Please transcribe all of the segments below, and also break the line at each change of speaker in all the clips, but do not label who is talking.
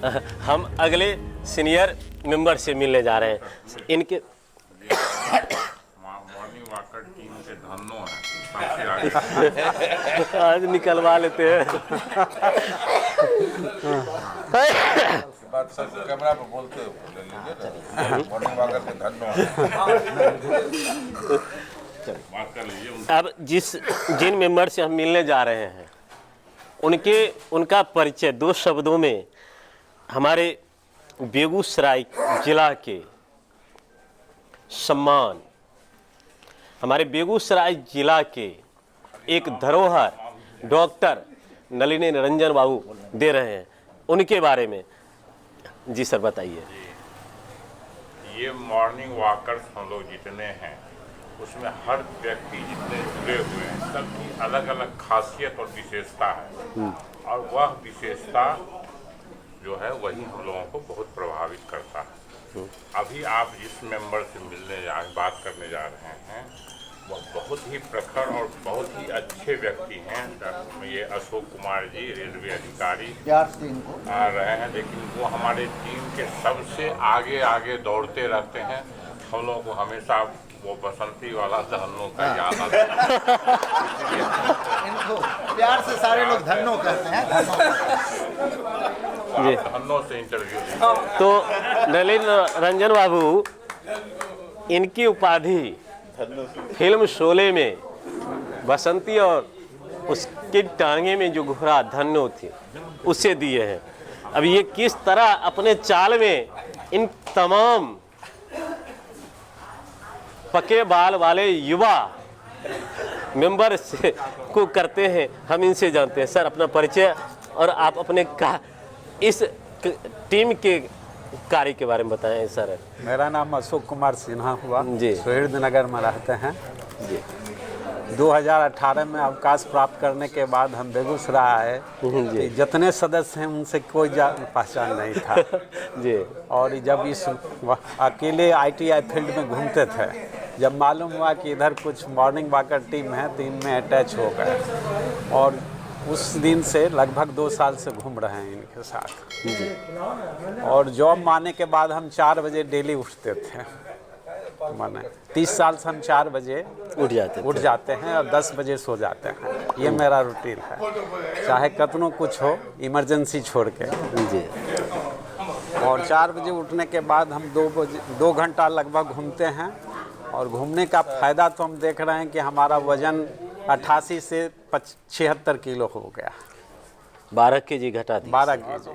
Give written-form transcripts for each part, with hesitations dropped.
हम अगले senior member से मिलने जा रहे हैं। इनके
मॉर्निंग वॉकर टीम के धन्नो हैं सबसे आगे।
आज निकलवा लेते हैं।
बात सब कैमरा पे बोलते हो ले लीजिए ना। मॉर्निंग वॉकर के धन्नो बात कर लीजिए।
अब जिन मेंबर से हम मिलने जा रहे हैं उनका परिचय दो शब्दों में हमारे बेगूसराय जिला के सम्मान, हमारे बेगूसराय जिला के एक धरोहर डॉक्टर नलिनी रंजन बाबू दे रहे हैं, उनके बारे में जी सर बताइए।
ये मॉर्निंग वॉकर्स हम लोग जितने हैं उसमें हर व्यक्ति जितने जुड़े हुए हैं सबकी अलग अलग खासियत और विशेषता है, और वह विशेषता जो है वही हम लोगों को बहुत प्रभावित करता है। अभी आप जिस मेंबर से बात करने जा रहे हैं वह बहुत ही प्रखर और बहुत ही अच्छे व्यक्ति हैं। ये अशोक कुमार जी रेलवे अधिकारी आ रहे हैं, लेकिन वो हमारे टीम के सबसे आगे आगे दौड़ते रहते हैं। हम लोगों को हमेशा वो बसंती वाला धन्नो का याद आता है।
इनको प्यार से सारे लोग धन्नो कहते हैं।
धन्नो से इंटरव्यू
तो नलिनी रंजन बाबू, इनकी उपाधि फिल्म शोले में बसंती और उसकी टांगे में जो घोड़ा धन्नो थी उसे दिए हैं। अब ये किस तरह अपने चाल में इन तमाम पके बाल वाले युवा मेंबर से को करते हैं, हम इनसे जानते हैं। सर अपना परिचय और आप अपने इस टीम के कार्य के बारे में बताएं सर।
मेरा नाम अशोक कुमार सिन्हा हुआ
जी।
सुहृद नगर में रहते हैं
जी।
2018 में अवकाश प्राप्त करने के बाद हम बेगूसराय आए कि जितने सदस्य हैं उनसे कोई पहचान नहीं था
जी। और
जब इस अकेले ITI फील्ड में घूमते थे, जब मालूम हुआ कि इधर कुछ मॉर्निंग वॉकर टीम है तो इनमें अटैच हो गए, और उस दिन से लगभग 2 साल से घूम रहे हैं इनके साथ
जी।
और जॉब माने के बाद हम 4 बजे डेली उठते थे। माने 30 साल से हम 4 बजे उठ जाते हैं और 10 बजे सो जाते हैं। ये मेरा रूटीन है, चाहे कतनो कुछ हो, इमरजेंसी छोड़ के
जी।
और 4 बजे उठने के बाद हम 2 घंटा लगभग घूमते हैं। और घूमने का फ़ायदा तो हम देख रहे हैं कि हमारा वज़न 88 से 76 किलो हो गया।
12 केजी घटा दी।
12 केजी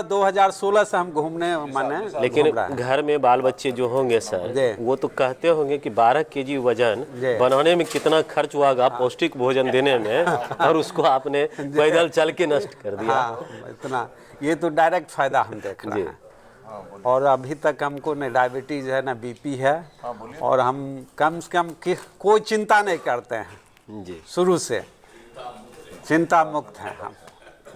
2016 से हम घूमने माने।
लेकिन घर में बाल बच्चे जो होंगे सर, वो तो कहते होंगे कि 12 केजी वजन बनाने में कितना खर्च हुआ होगा पौष्टिक भोजन देने में, और उसको आपने पैदल चल के नष्ट कर दिया।
इतना, ये तो डायरेक्ट फायदा हम देख रहे हैं। और अभी तक हमको न डायबिटीज़ है न BP है, और हम कम से कम कोई चिंता नहीं करते हैं
जी।
शुरू से चिंता मुक्त हैं हम।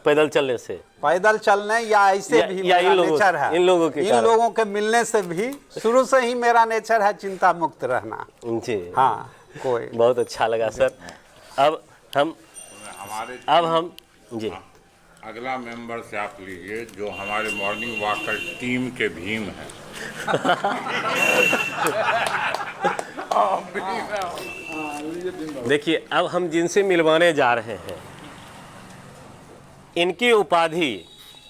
पैदल चलने से,
पैदल चलने या ऐसे भी
या
मेरा नेचर है,
इन लोगों
के मिलने से भी शुरू से ही मेरा नेचर है चिंता मुक्त रहना
जी।
हाँ, कोई
बहुत अच्छा लगा सर। अब हम जी
अगला मेंबर से आप लीजिए जो हमारे मॉर्निंग वॉकर टीम के भीम हैं।
देखिए, अब हम जिनसे मिलवाने जा रहे हैं इनकी उपाधि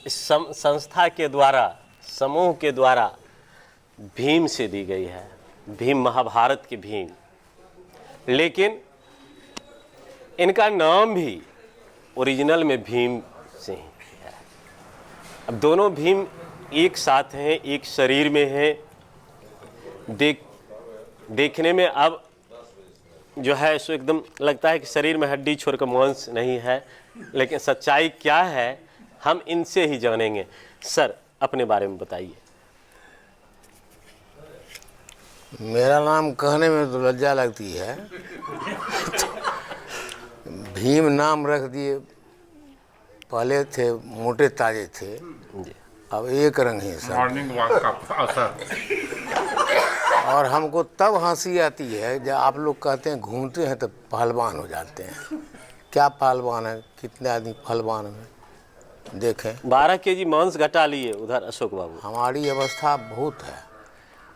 संस्था के द्वारा, समूह के द्वारा भीम से दी गई है, भीम महाभारत के भीम। लेकिन इनका नाम भी ओरिजिनल में भीम से ही है। अब दोनों भीम एक साथ हैं, एक शरीर में हैं। देखने में अब जो है सो एकदम लगता है कि शरीर में हड्डी छोड़कर मांस नहीं है, लेकिन सच्चाई क्या है हम इनसे ही जानेंगे। सर अपने बारे में बताइए।
मेरा नाम कहने में तो लज्जा लगती है। भीम नाम रख दिए। पहले थे मोटे ताजे थे, अब एक रंग ही सब।
मॉर्निंग वॉक का असर।
और हमको तब हंसी आती है जब आप लोग कहते हैं घूमते हैं तो पहलवान हो जाते हैं। क्या पहलवान है, कितने आदमी पहलवान हैं? देखें।
12 केजी मांस घटा लिए उधर अशोक बाबू।
हमारी अवस्था बहुत है,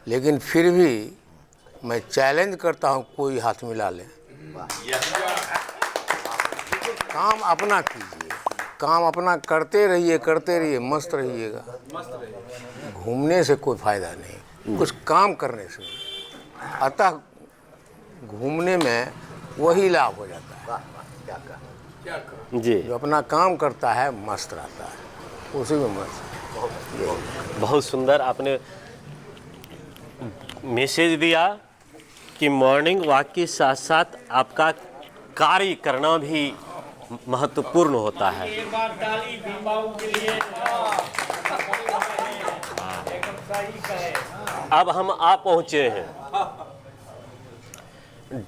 लेकिन फिर भी मैं चैलेंज करता हूँ कोई हाथ मिला ले। काम अपना कीजिए, काम अपना करते रहिए, मस्त रहिएगा। घूमने से कोई फायदा नहीं, कुछ काम करने से। अतः घूमने में वही लाभ हो जाता है।
जी,
जो अपना काम करता है मस्त रहता है, उसी में मस्त।
बहुत सुंदर आपने मैसेज दिया कि मॉर्निंग वॉक के साथ साथ आपका कार्य करना भी महत्वपूर्ण होता है। अब हम आ पहुंचे हैं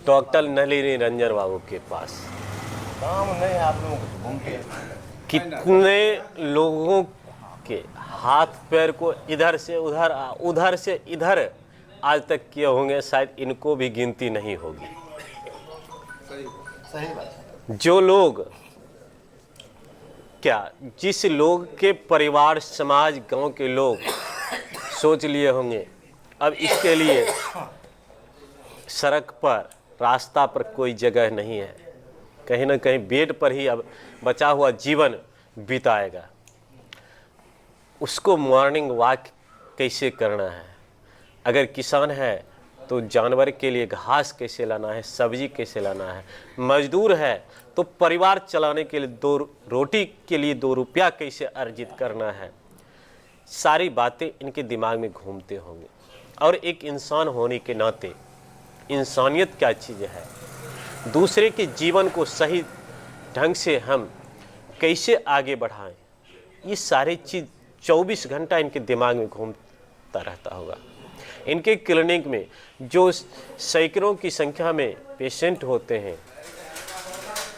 डॉक्टर नलिनी रंजन बाबू के पास।
काम नहीं, आप लोग घूमते हैं।
कितने लोगों के हाथ पैर को इधर से उधर, उधर से इधर आज तक किए होंगे, शायद इनको भी गिनती नहीं होगी।
सही बात है।
जो लोग क्या, जिस लोग के परिवार, समाज, गांव के लोग सोच लिए होंगे अब इसके लिए सड़क पर, रास्ता पर कोई जगह नहीं है, कहीं ना कहीं बेड पर ही अब बचा हुआ जीवन बिताएगा। उसको मॉर्निंग वॉक कैसे करना है? अगर किसान है तो जानवर के लिए घास कैसे लाना है, सब्जी कैसे लाना है, मजदूर है तो परिवार चलाने के लिए 2 रोटी के लिए 2 रुपया कैसे अर्जित करना है, सारी बातें इनके दिमाग में घूमते होंगे। और एक इंसान होने के नाते इंसानियत क्या चीज़ है, दूसरे के जीवन को सही ढंग से हम कैसे आगे बढ़ाएं, ये सारी चीज़ 24 घंटा इनके दिमाग में घूमता रहता होगा। इनके क्लिनिक में जो सैकड़ों की संख्या में पेशेंट होते हैं,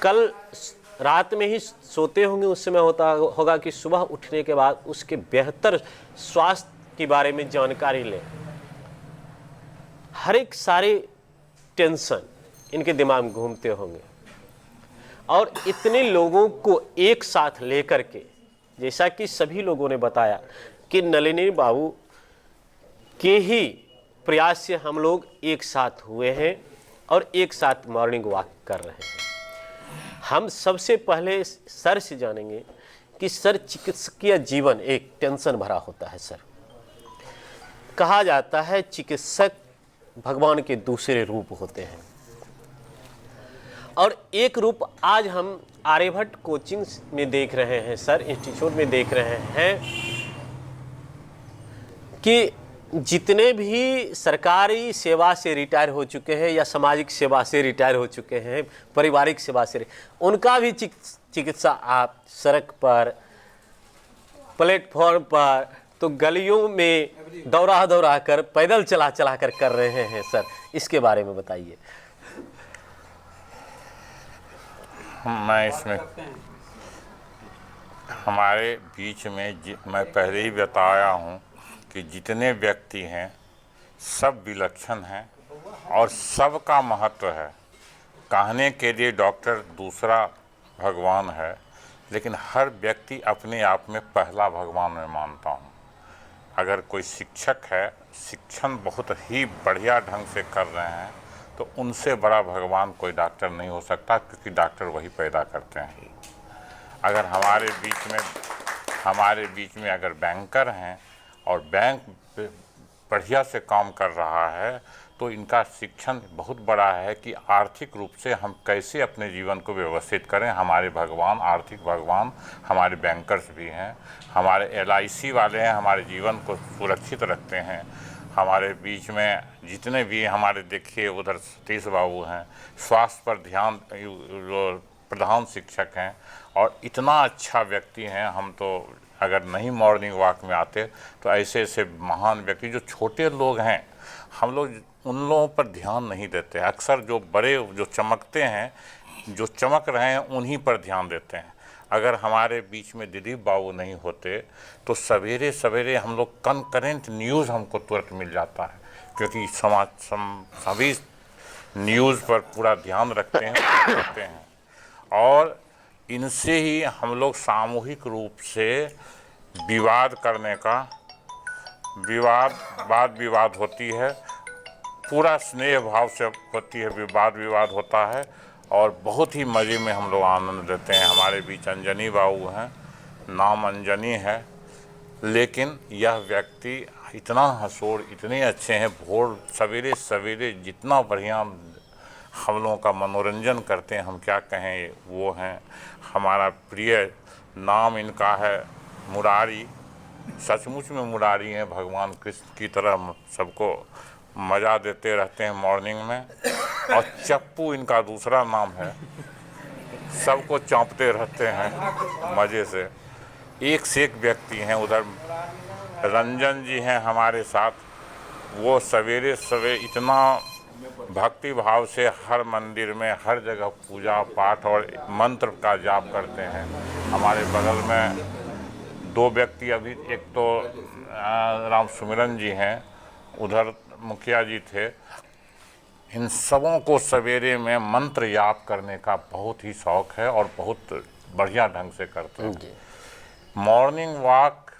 कल रात में ही सोते होंगे, उस समय होता होगा कि सुबह उठने के बाद उसके बेहतर स्वास्थ्य के बारे में जानकारी लें। हर एक सारे टेंशन इनके दिमाग में घूमते होंगे। और इतने लोगों को एक साथ लेकर के, जैसा कि सभी लोगों ने बताया कि नलिनी बाबू के ही प्रयास से हम लोग एक साथ हुए हैं और एक साथ मॉर्निंग वॉक कर रहे हैं। हम सबसे पहले सर से जानेंगे कि सर, चिकित्सकीय जीवन एक टेंशन भरा होता है। सर, कहा जाता है चिकित्सक भगवान के दूसरे रूप होते हैं, और एक रूप आज हम आर्यभट्ट कोचिंग में देख रहे हैं सर, इंस्टीट्यूट में देख रहे हैं कि जितने भी सरकारी सेवा से रिटायर हो चुके हैं या सामाजिक सेवा से रिटायर हो चुके हैं, पारिवारिक सेवा से, उनका भी चिकित्सा आप सड़क पर, प्लेटफॉर्म पर, तो गलियों में दौड़ा कर, पैदल चला कर रहे हैं। सर, इसके बारे में बताइए।
मैं इसमें हमारे बीच में मैं पहले ही बताया हूँ कि जितने व्यक्ति हैं सब विलक्षण हैं और सबका महत्व है। कहने के लिए डॉक्टर दूसरा भगवान है, लेकिन हर व्यक्ति अपने आप में पहला भगवान मैं मानता हूँ। अगर कोई शिक्षक है, शिक्षण बहुत ही बढ़िया ढंग से कर रहे हैं, तो उनसे बड़ा भगवान कोई डॉक्टर नहीं हो सकता, क्योंकि डॉक्टर वही पैदा करते हैं। अगर हमारे बीच में अगर बैंकर हैं और बैंक बढ़िया से काम कर रहा है, तो इनका शिक्षण बहुत बड़ा है कि आर्थिक रूप से हम कैसे अपने जीवन को व्यवस्थित करें। हमारे भगवान, आर्थिक भगवान हमारे बैंकर्स भी हैं, हमारे LIC वाले हैं, हमारे जीवन को सुरक्षित रखते हैं। हमारे बीच में जितने भी हमारे देखिए, उधर सतीश बाबू हैं, स्वास्थ्य पर ध्यान प्रधान शिक्षक हैं, और इतना अच्छा व्यक्ति हैं। हम तो अगर नहीं मॉर्निंग वॉक में आते तो ऐसे ऐसे महान व्यक्ति, जो छोटे लोग हैं, हम लोग उन लोगों पर ध्यान नहीं देते। अक्सर जो बड़े जो चमकते हैं, जो चमक रहे हैं, उन्हीं पर ध्यान देते हैं। अगर हमारे बीच में दिलीप बाबू नहीं होते तो सवेरे सवेरे हम लोग करेंट न्यूज़ हमको तुरंत मिल जाता है, क्योंकि सभी न्यूज़ पर पूरा ध्यान रखते हैं। और इनसे ही हम लोग सामूहिक रूप से विवाद करने का वाद विवाद होती है, पूरा स्नेह भाव से होती है, विवाद होता है और बहुत ही मज़े में हम लोग आनंद लेते हैं। हमारे बीच अंजनी बाबू हैं, नाम अंजनी है, लेकिन यह व्यक्ति इतना हंसोड़, इतने अच्छे हैं, भोर सवेरे सवेरे जितना बढ़िया हम लोगों का मनोरंजन करते हैं, हम क्या कहें, वो हैं हमारा प्रिय। नाम इनका है मुरारी, सचमुच में मुरारी हैं, भगवान कृष्ण की तरह सबको मज़ा देते रहते हैं मॉर्निंग में। और चप्पू इनका दूसरा नाम है, सबको चौंपते रहते हैं मज़े से। एक से एक व्यक्ति हैं। उधर रंजन जी हैं हमारे साथ, वो सवेरे सवेरे इतना भक्ति भाव से हर मंदिर में हर जगह पूजा पाठ और मंत्र का जाप करते हैं। हमारे बगल में दो व्यक्ति अभी, एक तो राम सुमिरन जी हैं, उधर मुखिया जी थे। इन सबों को सवेरे में मंत्र जाप करने का बहुत ही शौक है और बहुत बढ़िया ढंग से करते हैं। मॉर्निंग वॉक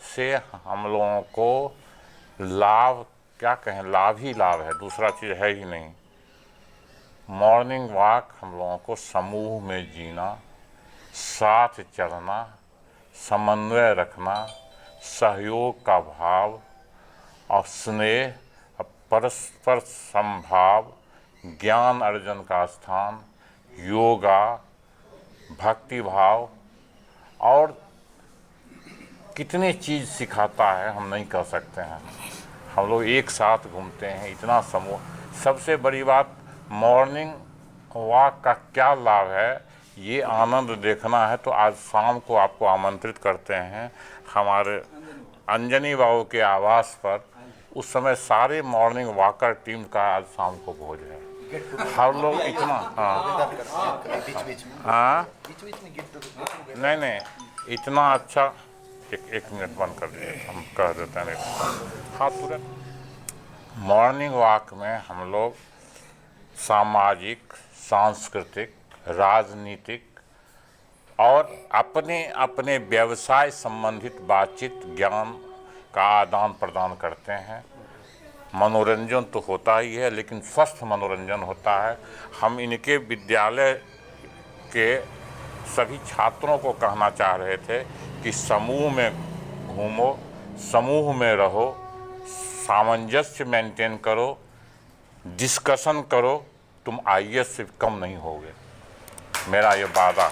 से हम लोगों को लाभ, क्या कहें, लाभ ही लाभ है, दूसरा चीज़ है ही नहीं। मॉर्निंग वॉक हम लोगों को समूह में जीना, साथ चलना, समन्वय रखना, सहयोग का भाव और स्नेह, परस्पर संभाव, ज्ञान अर्जन का स्थान, योगा, भक्ति भाव और कितने चीज़ सिखाता है हम नहीं कह सकते हैं। हम लोग एक साथ घूमते हैं, इतना समूह। सबसे बड़ी बात, मॉर्निंग वॉक का क्या लाभ है, ये आनंद देखना है तो आज शाम को आपको आमंत्रित करते हैं हमारे अंजनी बाबू के आवास पर। उस समय सारे मॉर्निंग वॉकर टीम का आज शाम को भोज है। हम लोग इतना, हाँ नहीं इतना अच्छा, एक मिनट बंद कर दिए, हम कह देते हैं। हाँ, तुरंत। मॉर्निंग वॉक में हम लोग सामाजिक, सांस्कृतिक, राजनीतिक और अपने अपने व्यवसाय संबंधित बातचीत, ज्ञान का आदान प्रदान करते हैं। मनोरंजन तो होता ही है, लेकिन स्वस्थ मनोरंजन होता है। हम इनके विद्यालय के सभी छात्रों को कहना चाह रहे थे कि समूह में घूमो, समूह में रहो, सामंजस्य मेंटेन करो, डिस्कशन करो, तुम आईएएस से कम नहीं होगे, मेरा ये वादा।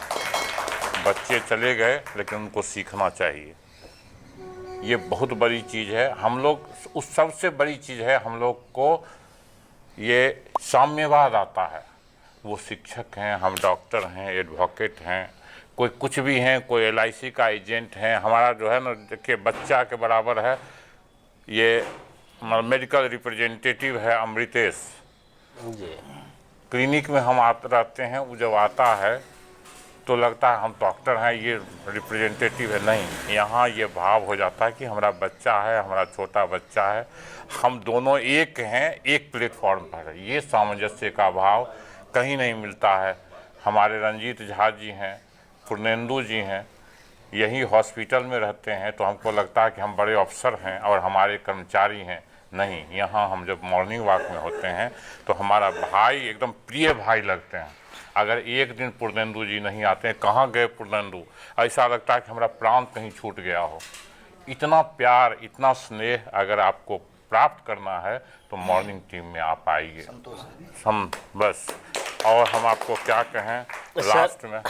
बच्चे चले गए लेकिन उनको सीखना चाहिए, ये बहुत बड़ी चीज़ है। हम लोग, उस सबसे बड़ी चीज़ है हम लोग को ये साम्यवाद आता है। वो शिक्षक हैं, हम डॉक्टर हैं, एडवोकेट हैं, कोई कुछ भी हैं, कोई एलआईसी का एजेंट हैं। हमारा जो है ना, देखिए बच्चा के बराबर है, ये मेडिकल रिप्रेजेंटेटिव है अमृतेश जी। क्लिनिक में हम आते रहते हैं, वो जब आता है तो लगता है हम डॉक्टर हैं, ये रिप्रेजेंटेटिव है। नहीं, यहाँ ये भाव हो जाता है कि हमारा बच्चा है, हमारा छोटा बच्चा है, हम दोनों एक हैं, एक प्लेटफॉर्म पर है। ये सामंजस्य का भाव कहीं नहीं मिलता है। हमारे रंजीत झा जी हैं, पूर्णेंदु जी हैं, यही हॉस्पिटल में रहते हैं, तो हमको लगता है कि हम बड़े अफसर हैं और हमारे कर्मचारी हैं। नहीं, यहाँ हम जब मॉर्निंग वॉक में होते हैं तो हमारा भाई, एकदम प्रिय भाई लगते हैं। अगर एक दिन पूर्णेंदु जी नहीं आते हैं, कहाँ गए पूर्णेंदु, ऐसा लगता है कि हमारा प्राण कहीं छूट गया हो। इतना प्यार, इतना स्नेह अगर आपको प्राप्त करना है तो मॉर्निंग टीम में आप आइए। हम बस, और हम आपको क्या कहें, लास्ट में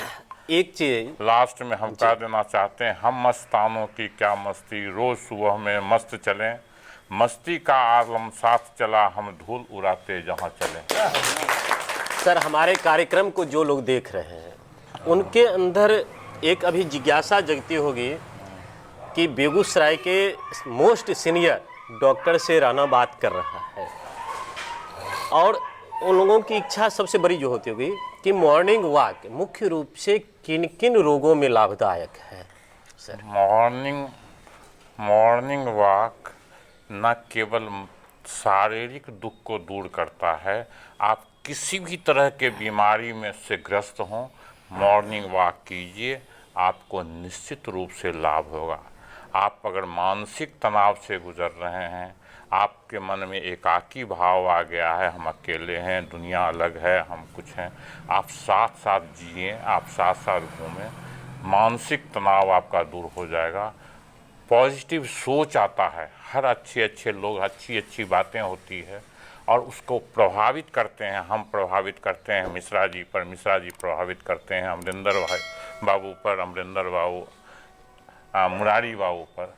एक चीज
लास्ट में हम कह देना चाहते हैं, हम मस्तानों की क्या मस्ती, रोज सुबह में मस्त चलें, मस्ती का आलम साथ चला, हम धूल उड़ाते जहाँ चलें।
सर, हमारे कार्यक्रम को जो लोग देख रहे हैं उनके अंदर एक अभी जिज्ञासा जगती होगी कि बेगूसराय के मोस्ट सीनियर डॉक्टर से राणा बात कर रहा है, और उन लोगों की इच्छा सबसे बड़ी जो होती होगी कि मॉर्निंग वॉक मुख्य रूप से किन किन रोगों में लाभदायक है। सर,
मॉर्निंग वॉक न केवल शारीरिक दुख को दूर करता है, आप किसी भी तरह के बीमारी में से ग्रस्त हों, मॉर्निंग वॉक कीजिए, आपको निश्चित रूप से लाभ होगा। आप अगर मानसिक तनाव से गुजर रहे हैं, आपके मन में एकाकी भाव आ गया है, हम अकेले हैं, दुनिया अलग है, हम कुछ हैं, आप साथ साथ जिए, आप साथ साथ घूमें, मानसिक तनाव आपका दूर हो जाएगा। पॉजिटिव सोच आता है, हर अच्छे लोग, अच्छी बातें होती है और उसको प्रभावित करते हैं। हम प्रभावित करते हैं मिश्रा जी पर, मिश्रा जी प्रभावित करते हैं अमरिंदर बाबू पर, अमरिंदर बाबू मुरारी बाबू पर।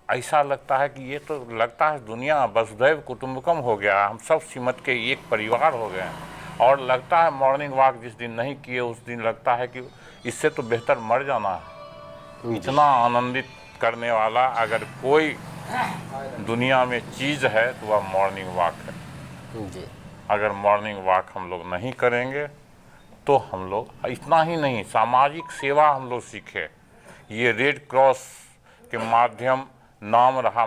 ऐसा लगता है कि ये तो लगता है दुनिया वसुधैव कुटुंबकम हो गया, हम सब सिमट के एक परिवार हो गए हैं। और लगता है मॉर्निंग वॉक जिस दिन नहीं किए उस दिन लगता है कि इससे तो बेहतर मर जाना है। इतना आनंदित करने वाला अगर कोई दुनिया में चीज़ है तो वह मॉर्निंग वॉक है जी। अगर मॉर्निंग वॉक हम लोग नहीं करेंगे तो हम लोग, इतना ही नहीं, सामाजिक सेवा हम लोग सीखे। ये रेड क्रॉस के माध्यम नाम रहा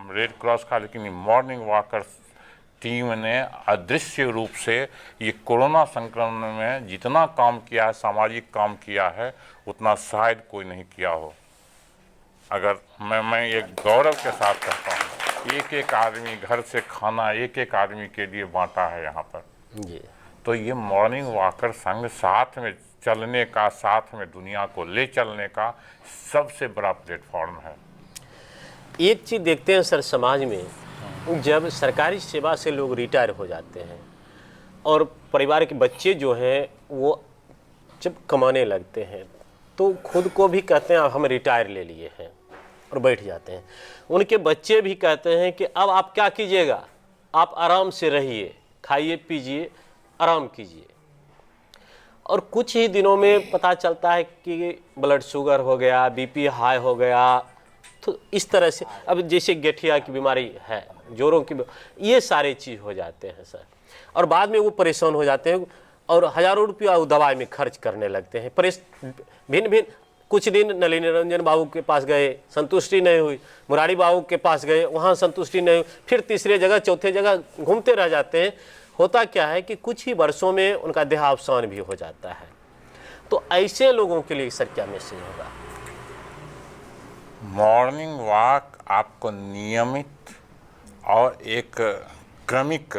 रेड क्रॉस का, लेकिन मॉर्निंग वॉकर्स टीम ने अदृश्य रूप से ये कोरोना संक्रमण में जितना काम किया है, सामाजिक काम किया है, उतना शायद कोई नहीं किया हो। अगर मैं एक गौरव के साथ कहता हूँ, एक आदमी घर से खाना एक आदमी के लिए बांटा है यहाँ पर जी। तो ये मॉर्निंग वॉकर संघ साथ में चलने का, साथ में दुनिया को ले चलने का सबसे बड़ा प्लेटफॉर्म है।
एक चीज़ देखते हैं सर, समाज में जब सरकारी सेवा से लोग रिटायर हो जाते हैं और परिवार के बच्चे जो हैं वो जब कमाने लगते हैं तो खुद को भी कहते हैं अब हम रिटायर ले लिए हैं और बैठ जाते हैं। उनके बच्चे भी कहते हैं कि अब आप क्या कीजिएगा, आप आराम से रहिए, खाइए पीजिए, आराम कीजिए। और कुछ ही दिनों में पता चलता है कि ब्लड शुगर हो गया, बीपी हाई हो गया, तो इस तरह से अब जैसे गठिया की बीमारी है, जोड़ों की, ये सारे चीज़ हो जाते हैं सर। और बाद में वो परेशान हो जाते हैं और हज़ारों रुपया वो दवाई में खर्च करने लगते हैं। भिन्न कुछ दिन नलिनी निरंजन बाबू के पास गए, संतुष्टि नहीं हुई, मुरारी बाबू के पास गए, वहाँ संतुष्टि नहीं हुई, फिर तीसरे जगह चौथे जगह घूमते रह जाते हैं। होता क्या है कि कुछ ही वर्षों में उनका देहावसान भी हो जाता है। तो ऐसे लोगों के लिए सर क्या मैसेज होगा?
मॉर्निंग वॉक आपको नियमित और एक क्रमिक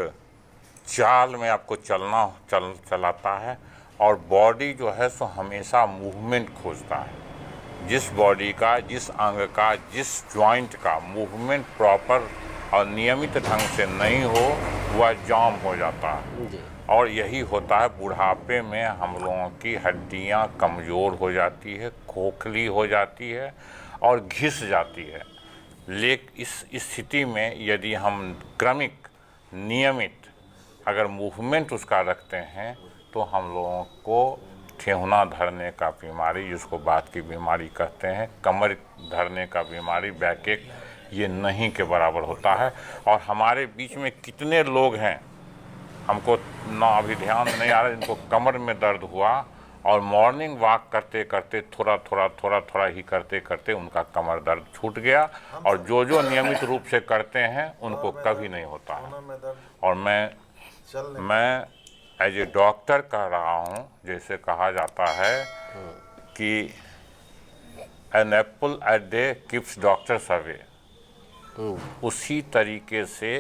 चाल में आपको चलाता है और बॉडी जो है सो हमेशा मूवमेंट खोजता है। जिस बॉडी का, जिस अंग का, जिस जॉइंट का मूवमेंट प्रॉपर और नियमित ढंग से नहीं हो वह जाम हो जाता है। और यही होता है बुढ़ापे में हम लोगों की हड्डियां कमज़ोर हो जाती है, खोखली हो जाती है और घिस जाती है। लेकिन इस स्थिति में यदि हम क्रमिक नियमित अगर मूवमेंट उसका रखते हैं तो हम लोगों को ठेहुना धरने का बीमारी, जिसको बात की बीमारी कहते हैं, कमर धरने का बीमारी, बैकएक, ये नहीं के बराबर होता है। और हमारे बीच में कितने लोग हैं, हमको ना अभी ध्यान नहीं आ रहा, इनको कमर में दर्द हुआ और मॉर्निंग वॉक करते करते थोड़ा ही करते करते उनका कमर दर्द छूट गया। और जो नियमित रूप से करते हैं उनको कभी नहीं होता है। और मैं एज ए डॉक्टर कह रहा हूँ, जैसे कहा जाता है कि an apple a day keeps doctors away, उसी तरीके से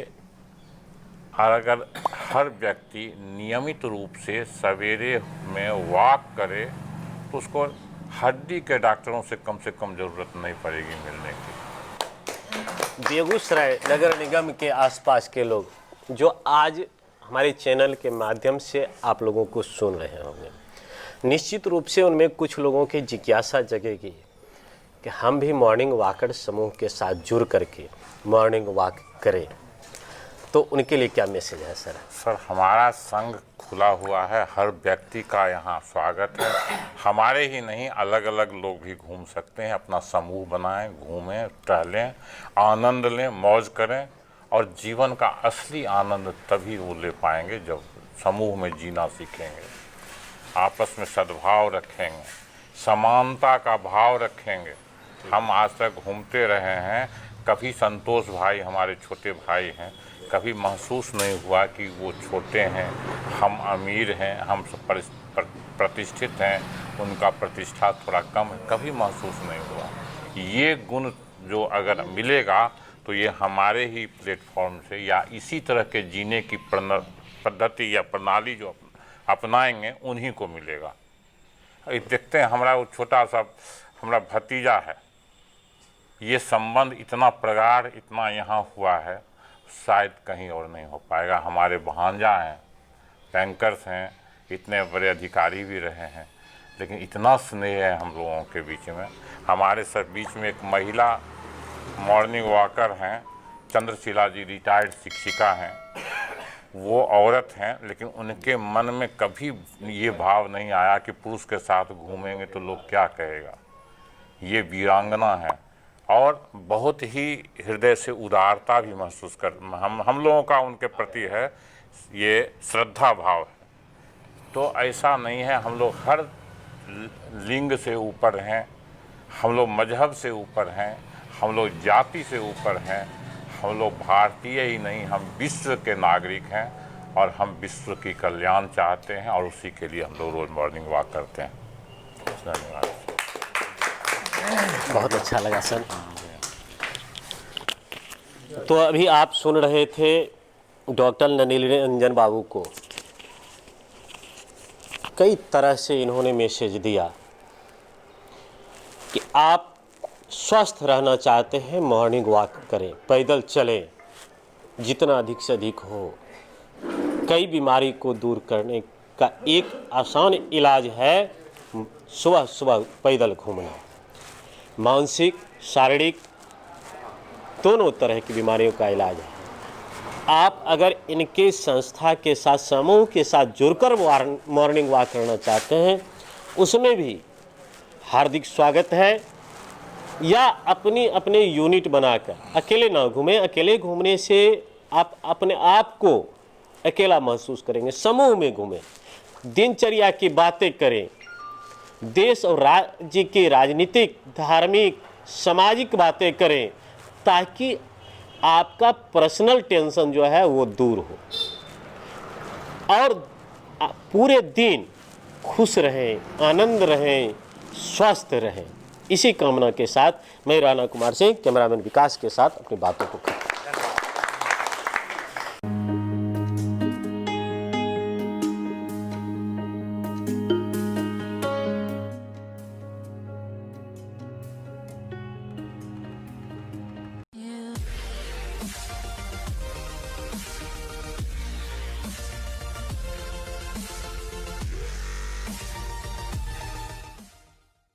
अगर हर व्यक्ति नियमित रूप से सवेरे में वॉक करे तो उसको हड्डी के डॉक्टरों से कम ज़रूरत नहीं पड़ेगी मिलने की।
बेगूसराय नगर निगम के आसपास के लोग जो आज हमारे चैनल के माध्यम से आप लोगों को सुन रहे होंगे, निश्चित रूप से उनमें कुछ लोगों की जिज्ञासा जगेगी कि हम भी मॉर्निंग वॉकर समूह के साथ जुड़ करके मॉर्निंग वॉक करें। तो उनके लिए क्या मैसेज है सर?
सर, हमारा संघ खुला हुआ है, हर व्यक्ति का यहाँ स्वागत है। हमारे ही नहीं, अलग अलग लोग भी घूम सकते हैं, अपना समूह बनाएं, घूमें, टहलें, आनंद लें, मौज करें। और जीवन का असली आनंद तभी वो ले पाएंगे जब समूह में जीना सीखेंगे, आपस में सद्भाव रखेंगे, समानता का भाव रखेंगे। हम आज तक घूमते रहे हैं, कभी संतोष भाई हमारे छोटे भाई हैं, कभी महसूस नहीं हुआ कि वो छोटे हैं, हम अमीर हैं, हम प्रतिष्ठित हैं, उनका प्रतिष्ठा थोड़ा कम है, कभी महसूस नहीं हुआ। ये गुण जो अगर मिलेगा तो ये हमारे ही प्लेटफॉर्म से या इसी तरह के जीने की पद्धति या प्रणाली जो अपनाएंगे उन्हीं को मिलेगा। देखते हैं हमारा वो छोटा सा हमारा भतीजा है, ये संबंध इतना प्रगाढ़ इतना यहाँ हुआ है, शायद कहीं और नहीं हो पाएगा। हमारे भांजा हैं, बैंकर्स हैं, इतने बड़े अधिकारी भी रहे हैं, लेकिन इतना स्नेह है हम लोगों के बीच में। हमारे सब बीच में एक महिला मॉर्निंग वॉकर हैं, चंद्रशिला जी रिटायर्ड शिक्षिका हैं, वो औरत हैं, लेकिन उनके मन में कभी ये भाव नहीं आया कि पुरुष के साथ घूमेंगे तो लोग क्या कहेगा। ये वीरांगना है और बहुत ही हृदय से उदारता भी महसूस कर हम लोगों का उनके प्रति है, ये श्रद्धा भाव है। तो ऐसा नहीं है, हम लोग हर लिंग से ऊपर हैं, हम लोग मजहब से ऊपर हैं, हम लोग जाति से ऊपर हैं, हम लोग भारतीय ही नहीं, हम विश्व के नागरिक हैं और हम विश्व की कल्याण चाहते हैं और उसी के लिए हम लोग रोज़ मॉर्निंग वॉक करते हैं। धन्यवाद।
बहुत अच्छा लगा सर। तो अभी आप सुन रहे थे डॉक्टर नलिनी रंजन बाबू को, कई तरह से इन्होंने मैसेज दिया कि आप स्वस्थ रहना चाहते हैं, मॉर्निंग वॉक करें, पैदल चलें, जितना अधिक से अधिक हो। कई बीमारी को दूर करने का एक आसान इलाज है सुबह सुबह पैदल घूमना। मानसिक शारीरिक दोनों तरह की बीमारियों का इलाज है। आप अगर इनके संस्था के साथ समूह के साथ जुड़कर मॉर्निंग वॉक करना चाहते हैं, उसमें भी हार्दिक स्वागत है। या अपनी अपने यूनिट बनाकर अकेले ना घूमें, अकेले घूमने से आप अपने आप को अकेला महसूस करेंगे। समूह में घूमें, दिनचर्या की बातें करें, देश और राज्य की राजनीतिक, धार्मिक, सामाजिक बातें करें, ताकि आपका पर्सनल टेंशन जो है वो दूर हो और पूरे दिन खुश रहें, आनंद रहें, स्वस्थ रहें। इसी कामना के साथ मैं राणा कुमार सिंह, कैमरामैन विकास के साथ अपनी बातों को